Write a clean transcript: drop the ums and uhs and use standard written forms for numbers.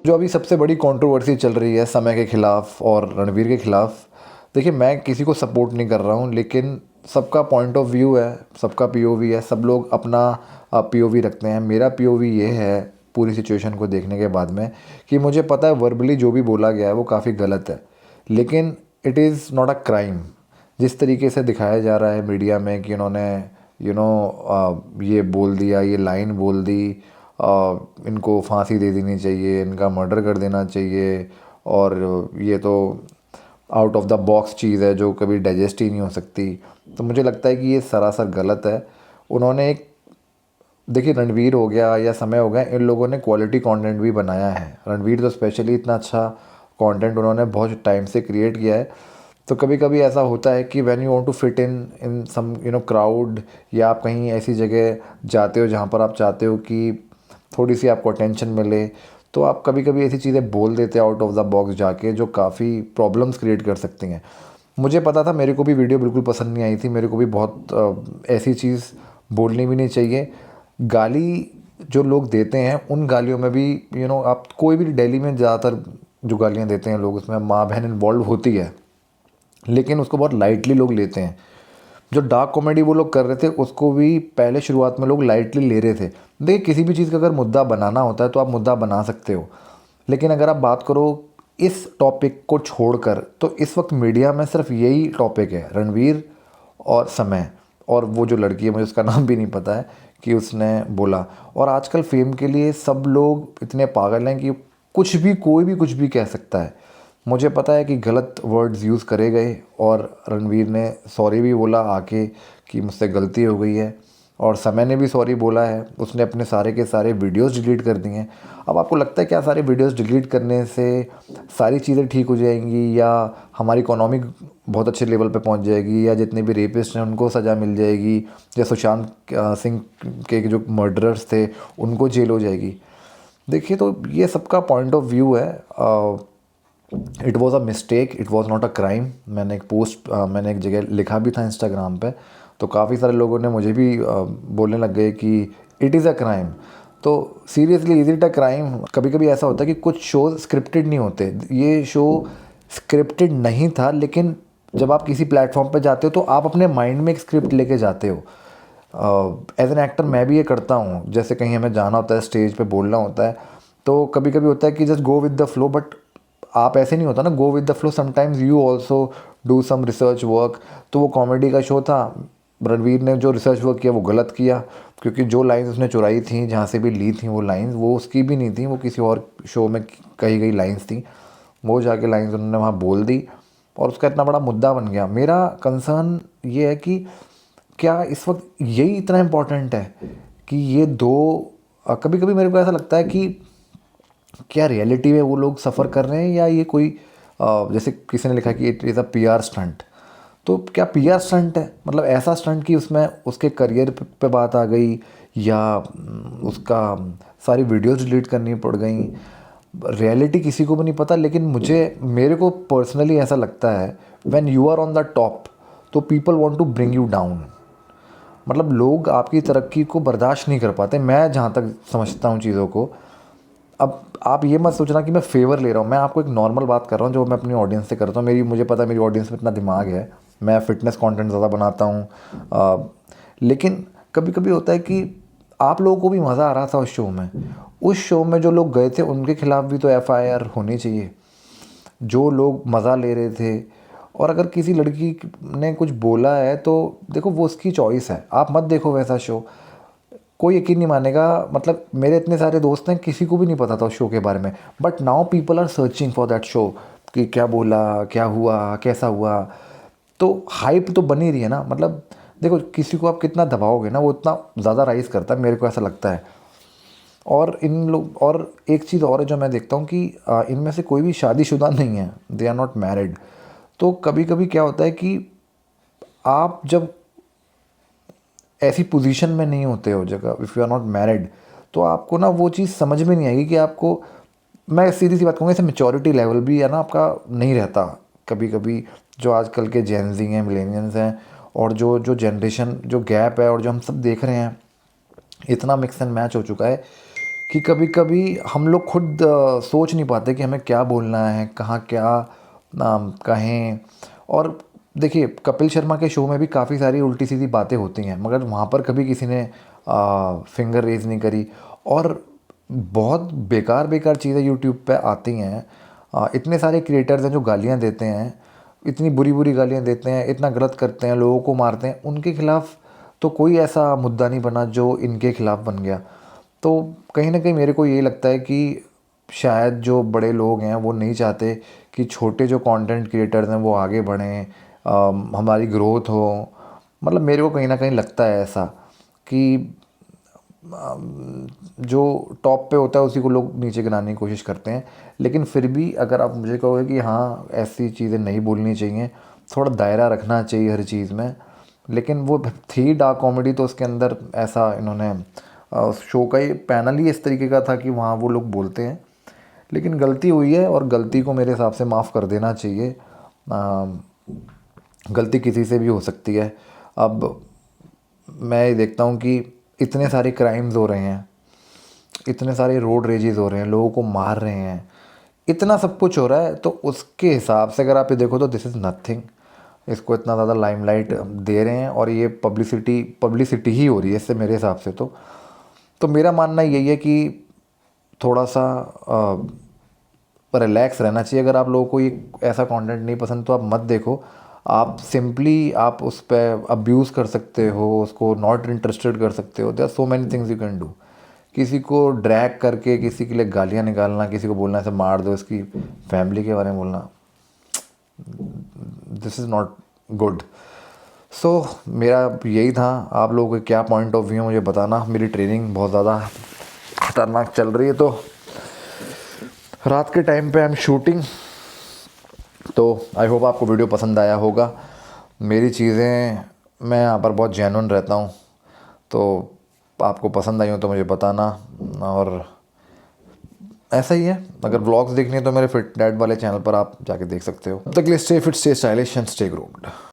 जो अभी सबसे बड़ी कंट्रोवर्सी चल रही है समय के खिलाफ और रणवीर के खिलाफ, देखिए मैं किसी को सपोर्ट नहीं कर रहा हूँ, लेकिन सबका पॉइंट ऑफ व्यू है, सबका पीओवी है, सब लोग अपना पीओवी रखते हैं। मेरा पीओवी ये है पूरी सिचुएशन को देखने के बाद में कि मुझे पता है वर्बली जो भी बोला गया है वो काफ़ी गलत है, लेकिन it is not a crime. जिस तरीके से दिखाया जा रहा है मीडिया में कि उन्होंने ये बोल दिया, ये लाइन बोल दी, इनको फांसी दे देनी चाहिए, इनका मर्डर कर देना चाहिए, और ये तो आउट ऑफ द बॉक्स चीज़ है जो कभी डाइजेस्ट ही नहीं हो सकती। तो मुझे लगता है कि ये सरासर गलत है। उन्होंने एक, देखिए रणवीर हो गया या समय हो गया, इन लोगों ने क्वालिटी कंटेंट भी बनाया है। रणवीर तो स्पेशली इतना अच्छा कंटेंट उन्होंने बहुत टाइम से क्रिएट किया है। तो कभी कभी ऐसा होता है कि when you want to fit in in some crowd, या आप कहीं ऐसी जगह जाते हो जहाँ पर आप चाहते हो कि थोड़ी सी आपको अटेंशन मिले, तो आप कभी कभी ऐसी चीज़ें बोल देते हैं आउट ऑफ द बॉक्स जाके, जो काफ़ी प्रॉब्लम्स क्रिएट कर सकती हैं। मुझे पता था, मेरे को भी वीडियो बिल्कुल पसंद नहीं आई थी, मेरे को भी बहुत ऐसी चीज़ बोलनी भी नहीं चाहिए। गाली जो लोग देते हैं उन गालियों में भी आप कोई भी दिल्ली में ज़्यादातर जो गालियाँ देते हैं लोग, उसमें माँ बहन इन्वॉल्व होती है, लेकिन उसको बहुत लाइटली लोग लेते हैं। जो डार्क कॉमेडी वो लोग कर रहे थे उसको भी पहले शुरुआत में लोग लाइटली ले रहे थे। देखिए किसी भी चीज़ का अगर मुद्दा बनाना होता है तो आप मुद्दा बना सकते हो, लेकिन अगर आप बात करो इस टॉपिक को छोड़कर, तो इस वक्त मीडिया में सिर्फ यही टॉपिक है, रणवीर और समय, और वो जो लड़की है मुझे उसका नाम भी नहीं पता है कि उसने बोला। और आजकल फेम के लिए सब लोग इतने पागल हैं कि कुछ भी, कोई भी कुछ भी कह सकता है। मुझे पता है कि गलत वर्ड्स यूज़ करे गए, और रणवीर ने सॉरी भी बोला आके कि मुझसे गलती हो गई है, और समय ने भी सॉरी बोला है, उसने अपने सारे के सारे वीडियोस डिलीट कर दिए हैं। अब आपको लगता है क्या सारे वीडियोस डिलीट करने से सारी चीज़ें ठीक हो जाएंगी, या हमारी इकोनॉमी बहुत अच्छे लेवल पे पहुंच जाएगी, या जितने भी रेपिस्ट हैं उनको सज़ा मिल जाएगी, या सुशांत सिंह के जो मर्डरर्स थे उनको जेल हो जाएगी? देखिए, तो ये सबका पॉइंट ऑफ व्यू है। It was a mistake, it was not a crime. मैंने एक जगह लिखा भी था इंस्टाग्राम पे, तो काफ़ी सारे लोगों ने मुझे भी बोलने लग गए कि इट इज़ अ क्राइम। तो seriously is it a crime? कभी कभी ऐसा होता है कि कुछ शोज़ स्क्रिप्टेड नहीं होते। ये शो स्क्रिप्टेड नहीं था, लेकिन जब आप किसी प्लेटफॉर्म पे जाते हो तो आप अपने माइंड में एक स्क्रिप्ट लेके जाते हो। एज एन एक्टर मैं भी ये करता हूँ, जैसे कहीं हमें जाना होता है, स्टेज पे बोलना होता है, तो कभी कभी होता है कि just go with the flow, but आप ऐसे नहीं होता ना, go with the flow, sometimes you also do some research work. तो वो कॉमेडी का शो था, रणवीर ने जो रिसर्च वर्क किया वो गलत किया, क्योंकि जो लाइंस उसने चुराई थी, जहाँ से भी ली थी वो लाइंस, वो उसकी भी नहीं थी, वो किसी और शो में कही गई लाइंस थी। वो जाके लाइंस उन्होंने वहाँ बोल दी, और उसका इतना बड़ा मुद्दा बन गया। मेरा कंसर्न ये है कि क्या इस वक्त यही इतना इम्पोर्टेंट है कि ये दो, कभी कभी मेरे को ऐसा लगता है कि क्या रियलिटी में वो लोग सफ़र कर रहे हैं, या ये कोई जैसे किसी ने लिखा कि it is a PR stunt. तो क्या पीआर स्टंट है, मतलब ऐसा स्टंट कि उसमें उसके करियर पे बात आ गई, या उसका सारी वीडियोस डिलीट करनी पड़ गई? रियलिटी किसी को भी नहीं पता, लेकिन मेरे को पर्सनली ऐसा लगता है, when you are on the top तो people want to bring you down. मतलब लोग आपकी तरक्की को बर्दाश्त नहीं कर पाते, मैं जहाँ तक समझता हूँ चीज़ों को। अब आप ये मत सोचना कि मैं फेवर ले रहा हूँ, मैं आपको एक नॉर्मल बात कर रहा हूँ जो मैं अपनी ऑडियंस से करता हूँ। मुझे पता है मेरी ऑडियंस में इतना दिमाग है, मैं फ़िटनेस कंटेंट ज़्यादा बनाता हूँ। लेकिन कभी कभी होता है कि आप लोगों को भी मज़ा आ रहा था उस शो में जो लोग गए थे उनके खिलाफ भी तो एफआईआर होनी चाहिए, जो लोग मज़ा ले रहे थे। और अगर किसी लड़की ने कुछ बोला है तो देखो वो उसकी चॉइस है, आप मत देखो वैसा शो। कोई यकीन नहीं मानेगा, मतलब मेरे इतने सारे दोस्त हैं, किसी को भी नहीं पता था उस शो के बारे में, but now people are searching for that show कि क्या बोला, क्या हुआ, कैसा हुआ। तो हाइप तो बनी रही है ना, मतलब देखो किसी को आप कितना दबाओगे ना वो उतना ज़्यादा राइज करता है, मेरे को ऐसा लगता है। और इन लोग, और एक चीज़ और है जो मैं देखता हूँ कि इनमें से कोई भी शादीशुदा नहीं है, दे आर नॉट मैरिड। तो कभी कभी क्या होता है कि आप जब ऐसी पोजीशन में नहीं होते हो, जगह if you are not married, तो आपको ना वो चीज़ समझ में नहीं आएगी कि आपको, मैं सीधी सी बात कहूँगा, ऐसे मेच्योरिटी लेवल भी है ना आपका नहीं रहता। कभी कभी जो आजकल के जेनजी हैं, मिलेनियंस हैं, और जो जो जनरेशन जो गैप है और जो हम सब देख रहे हैं, इतना मिक्स एंड मैच हो चुका है कि कभी कभी हम लोग खुद सोच नहीं पाते कि हमें क्या बोलना है, कहाँ क्या कहें। और देखिए, कपिल शर्मा के शो में भी काफ़ी सारी उल्टी सीधी बातें होती हैं, मगर वहाँ पर कभी किसी ने फिंगर रेज नहीं करी। और बहुत बेकार बेकार चीज़ें यूट्यूब पे आती हैं। इतने सारे क्रिएटर्स हैं जो गालियाँ देते हैं, इतनी बुरी बुरी गालियाँ देते हैं, इतना गलत करते हैं, लोगों को मारते हैं। उनके खिलाफ़ तो कोई ऐसा मुद्दा नहीं बना जो इनके खिलाफ़ बन गया। तो कहीं ना कहीं मेरे को ये लगता है कि शायद जो बड़े लोग हैं वो नहीं चाहते कि छोटे जो कंटेंट क्रिएटर्स हैं वो आगे बढ़ें, हमारी ग्रोथ हो। मतलब मेरे को कहीं ना कहीं लगता है ऐसा कि जो टॉप पे होता है उसी को लोग नीचे गिराने की कोशिश करते हैं। लेकिन फिर भी अगर आप मुझे कहोगे कि हाँ, ऐसी चीज़ें नहीं बोलनी चाहिए, थोड़ा दायरा रखना चाहिए हर चीज़ में। लेकिन वो थी डार्क कॉमेडी, तो उसके अंदर ऐसा इन्होंने उस शो का ही पैनल ही इस तरीके का था कि वहाँ वो लोग बोलते हैं। लेकिन गलती हुई है और गलती को मेरे हिसाब से माफ़ कर देना चाहिए। गलती किसी से भी हो सकती है। अब मैं ये देखता हूँ कि इतने सारे क्राइम्स हो रहे हैं, इतने सारे रोड रेजेस हो रहे हैं, लोगों को मार रहे हैं, इतना सब कुछ हो रहा है, तो उसके हिसाब से अगर आप ये देखो तो दिस इज़ नथिंग। इसको इतना ज़्यादा लाइमलाइट दे रहे हैं और ये पब्लिसिटी पब्लिसिटी ही हो रही है इससे, मेरे हिसाब से तो मेरा मानना यही है कि थोड़ा सा रिलैक्स रहना चाहिए। अगर आप लोगों को ये ऐसा कंटेंट नहीं पसंद तो आप मत देखो। आप सिंपली आप उस पर अब्यूज़ कर सकते हो, उसको नॉट इंटरेस्टेड कर सकते हो। There are so many things you can do. किसी को ड्रैग करके किसी के लिए गालियाँ निकालना, किसी को बोलना ऐसे मार दो, इसकी फैमिली के बारे में बोलना, दिस इज़ नॉट गुड। सो मेरा यही था। आप लोगों के क्या पॉइंट ऑफ व्यू है मुझे बताना। मेरी ट्रेनिंग बहुत ज़्यादा खतरनाक चल रही है, तो रात के टाइम पे आई एम शूटिंग। तो आई होप आपको वीडियो पसंद आया होगा। मेरी चीज़ें, मैं यहाँ पर बहुत जेन्युइन रहता हूँ, तो आपको पसंद आई हो तो मुझे बताना। और ऐसा ही है, अगर व्लॉग्स देखनी है तो मेरे फिट डैड वाले चैनल पर आप जाके देख सकते हो। तब तक के लिए stay fit, stay stylish and stay groomed.